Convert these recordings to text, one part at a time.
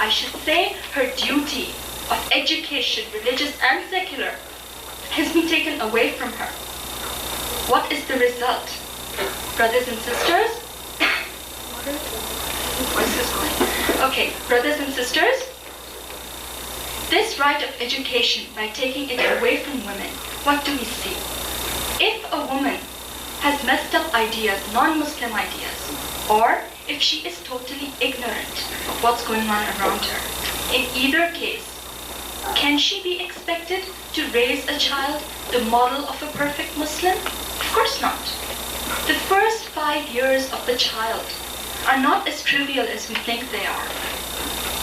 I should say her duty of education, religious and secular, has been taken away from her. What is the result? Brothers and sisters? Where's this going? Okay, brothers and sisters, this right of education, by taking it away from women, what do we see? If a woman has messed up ideas, non-Muslim ideas, or if she is totally ignorant of what's going on around her, in either case, can she be expected to raise a child the model of a perfect Muslim? Of course not. The first 5 years of the child are not as trivial as we think they are.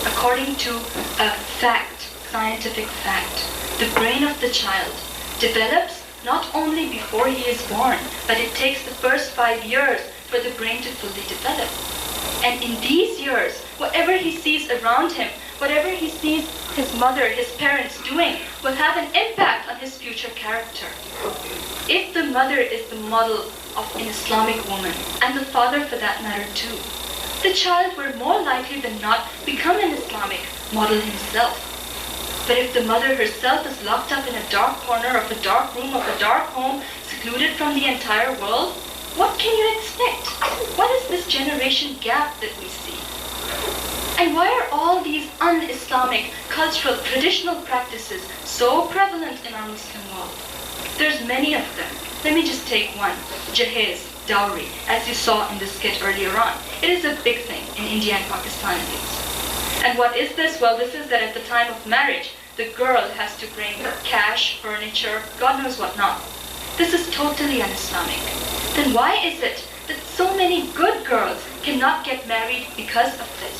According to a fact, scientific fact, the brain of the child develops not only before he is born, but it takes the first 5 years for the brain to fully develop. And in these years, whatever he sees around him, whatever he sees his mother, his parents doing, will have an impact on his future character. If the mother is the model of an Islamic woman, and the father for that matter too, the child will more likely than not become an Islamic model himself. But if the mother herself is locked up in a dark corner of a dark room of a dark home, secluded from the entire world, what can you expect? What is this generation gap that we see? And why are all these un-Islamic, cultural, traditional practices so prevalent in our Muslim world? There's many of them. Let me just take one, jahez, dowry, as you saw in the skit earlier on. It is a big thing in India and Pakistan at least. And what is this? Well, this is that at the time of marriage, the girl has to bring cash, furniture, God knows what not. This is totally un-Islamic. Then why is it that so many good girls cannot get married because of this?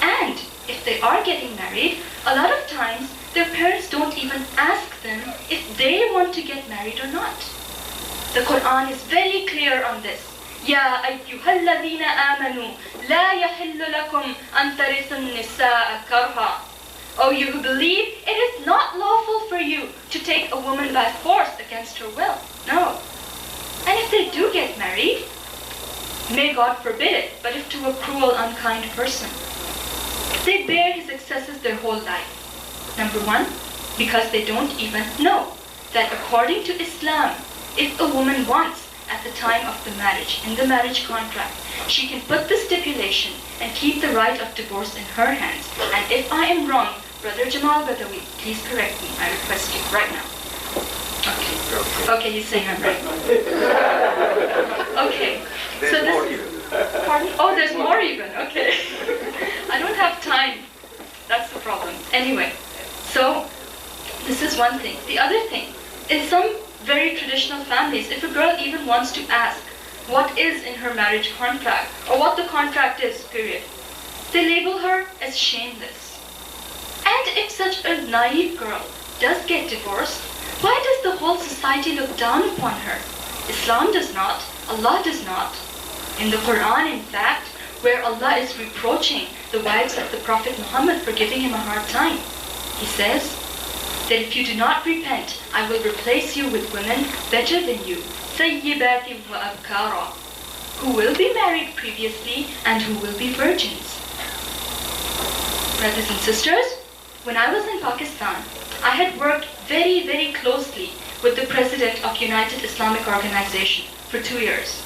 And if they are getting married, a lot of times their parents don't even ask them if they want to get married or not. The Quran is very clear on this. يَا أَيُّهَا الَّذِينَ آمَنُوا لَا يَحِلُّ لَكُمْ أَن تَرِثُوا النِّسَاءَ كَرْهًا. O you who believe, it is not lawful for you to take a woman by force against her will. No. And if they do get married, may God forbid it, but if to a cruel, unkind person, they bear his excesses their whole life. Number one, because they don't even know that according to Islam, if a woman wants, at the time of the marriage, in the marriage contract, she can put the stipulation and keep the right of divorce in her hands. And if I am wrong, Brother Jamal Badawi, please correct me. I request you right now. Okay, he's saying I'm right. Okay, so this, pardon? Oh, there's more even, okay. I don't have time, that's the problem. Anyway, so this is one thing. The other thing, in some very traditional families, if a girl even wants to ask what is in her marriage contract, or what the contract is, period, they label her as shameless. And if such a naive girl does get divorced, why does the whole society look down upon her? Islam does not, Allah does not. In the Quran, in fact, where Allah is reproaching the wives of the Prophet Muhammad for giving him a hard time, he says that if you do not repent, I will replace you with women better than you, ثَيِّبَاتٍ وَأَبْكَارًا, who will be married previously and who will be virgins. Brothers and sisters, when I was in Pakistan, I had worked very, very closely with the president of United Islamic Organization for 2 years.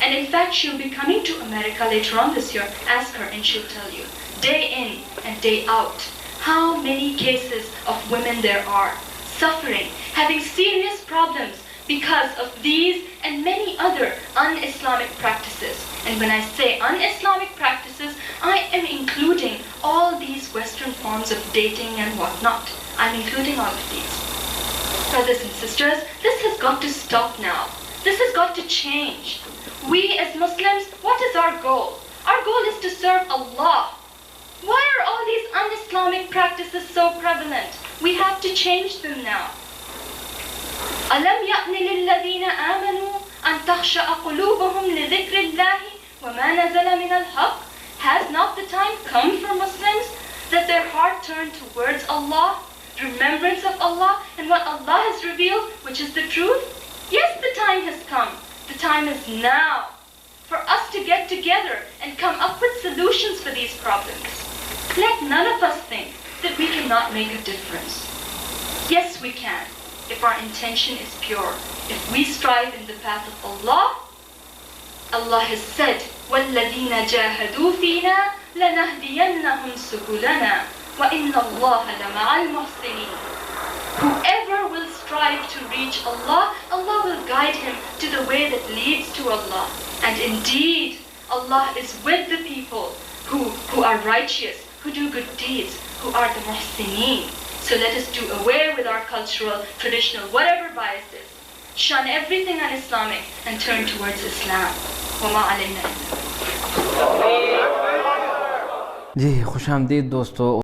And in fact, she'll be coming to America later on this year. Ask her and she'll tell you, day in and day out, how many cases of women there are suffering, having serious problems because of these and many other un-Islamic practices. And when I say un-Islamic practices, I am including all these Western forms of dating and whatnot. I'm including all of these. Brothers and sisters, this has got to stop now. This has got to change. We as Muslims, what is our goal? Our goal is to serve Allah. Why are all these un-Islamic practices so prevalent? We have to change them now. أَلَمْ يَأْنِ لِلَّذِينَ آمَنُوا أَن تَخْشَأَ قُلُوبُهُمْ لِذِكْرِ اللَّهِ وَمَا نَزَلَ مِنَ الْحَقِّ. Has not the time come for Muslims that their heart turn towards Allah, remembrance of Allah and what Allah has revealed, which is the truth? Yes, the time has come. The time is now for us to get together and come up with solutions for these problems. Let none of us think that we cannot make a difference. Yes, we can, if our intention is pure. If we strive in the path of Allah, Allah has said, وَالَّذِينَ جَاهَدُوا فِينَا لَنَهْدِيَنَّهُمْ سُبُلَنَا وَإِنَّ اللَّهَ لَمَعَ الْمُحْسِنِينَ. Whoever will strive to reach Allah, Allah will guide him to the way that leads to Allah. And indeed, Allah is with the people who are righteous, who do good deeds, who are the muhsineen. So let us do away with our cultural, traditional, whatever biases. Shun everything un-Islamic and turn towards Islam. وَمَا عَلَيْنَا إِلَّا. جی خوش آمدید دوستو.